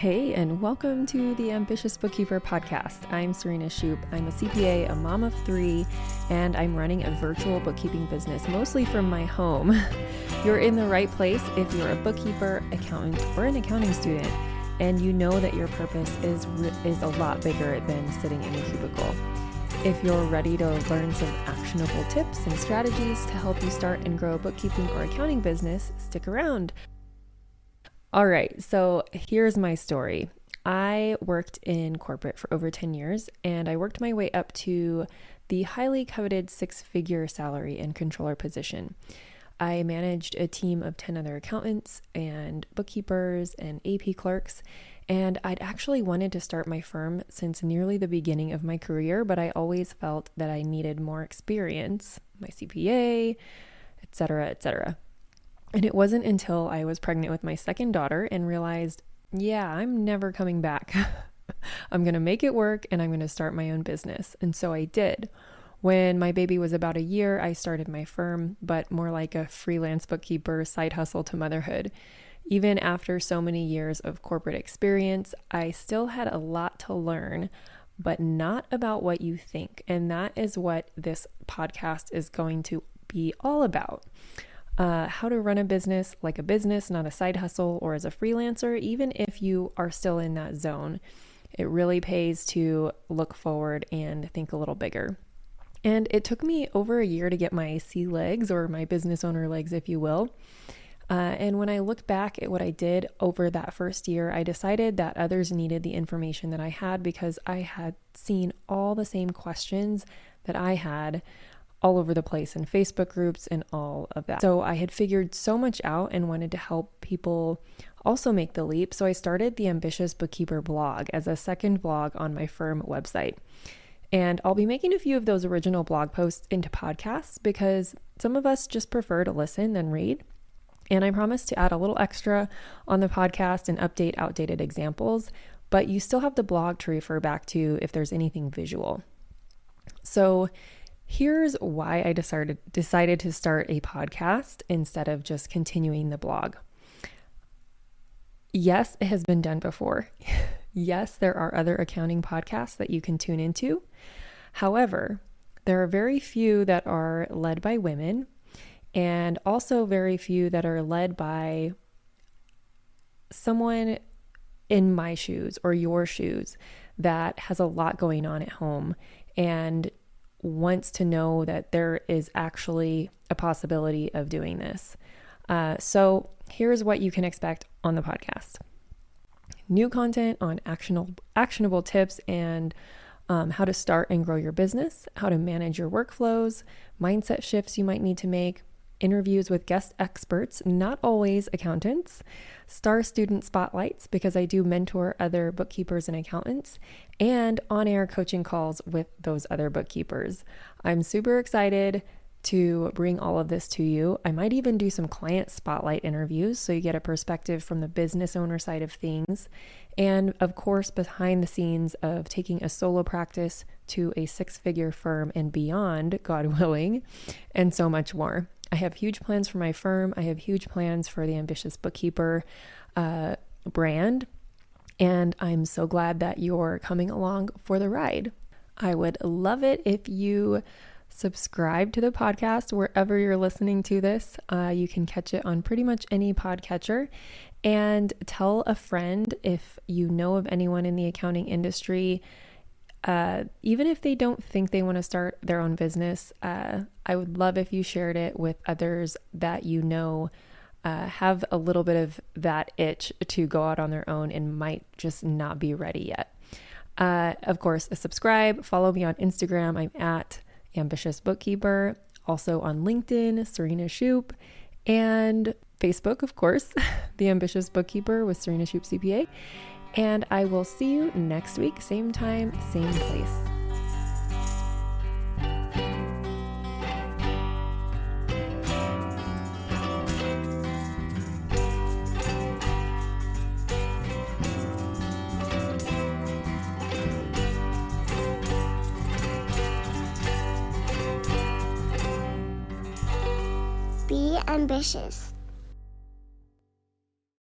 Hey, and welcome to the Ambitious Bookkeeper Podcast. I'm Serena Shoup. I'm a CPA, a mom of 3, and I'm running a virtual bookkeeping business, mostly from my home. You're in the right place if you're a bookkeeper, accountant, or an accounting student, and you know that your purpose is a lot bigger than sitting in a cubicle. If you're ready to learn some actionable tips and strategies to help you start and grow a bookkeeping or accounting business, stick around. All right, so here's my story. I worked in corporate for over 10 years, and I worked my way up to the highly coveted 6-figure salary and controller position. I managed a team of 10 other accountants and bookkeepers and AP clerks, and I'd actually wanted to start my firm since nearly the beginning of my career, but I always felt that I needed more experience, my CPA, etc., etc. And it wasn't until I was pregnant with my second daughter and realized, I'm never coming back. I'm going to make it work and I'm going to start my own business. And so I did. When my baby was about a year, I started my firm, but more like a freelance bookkeeper side hustle to motherhood. Even after so many years of corporate experience, I still had a lot to learn, but not about what you think. And that is what this podcast is going to be all about. How to run a business like a business, not a side hustle or as a freelancer, even if you are still in that zone. It really pays to look forward and think a little bigger. And it took me over a year to get my sea legs, or my business owner legs, if you will. And when I look back at what I did over that first year, I decided that others needed the information that I had because I had seen all the same questions that I had all over the place in Facebook groups and all of that. So I had figured so much out and wanted to help people also make the leap. So I started the Ambitious Bookkeeper blog as a second blog on my firm website. And I'll be making a few of those original blog posts into podcasts because some of us just prefer to listen than read. And I promise to add a little extra on the podcast and update outdated examples, but you still have the blog to refer back to if there's anything visual. So here's why I decided to start a podcast instead of just continuing the blog. Yes, it has been done before. Yes, there are other accounting podcasts that you can tune into. However, there are very few that are led by women, and also very few that are led by someone in my shoes or your shoes that has a lot going on at home and wants to know that there is actually a possibility of doing this. So here's what you can expect on the podcast. New content on actionable tips and how to start and grow your business, how to manage your workflows, mindset shifts you might need to make, interviews with guest experts, not always accountants, star student spotlights because I do mentor other bookkeepers and accountants, and on-air coaching calls with those other bookkeepers. I'm super excited to bring all of this to you. I might even do some client spotlight interviews so you get a perspective from the business owner side of things. And of course, behind the scenes of taking a solo practice to a 6-figure firm and beyond, God willing, and so much more. I have huge plans for my firm. I have huge plans for the Ambitious Bookkeeper brand. And I'm so glad that you're coming along for the ride. I would love it if you subscribe to the podcast wherever you're listening to this. You can catch it on pretty much any podcatcher. And tell a friend if you know of anyone in the accounting industry. Even if they don't think they want to start their own business, I would love if you shared it with others that you know have a little bit of that itch to go out on their own and might just not be ready yet. Of course, subscribe, follow me on Instagram. I'm at Ambitious Bookkeeper, also on LinkedIn, Serena Shoup, and Facebook, of course, The Ambitious Bookkeeper with Serena Shoup CPA. And I will see you next week, same time, same place. Be ambitious.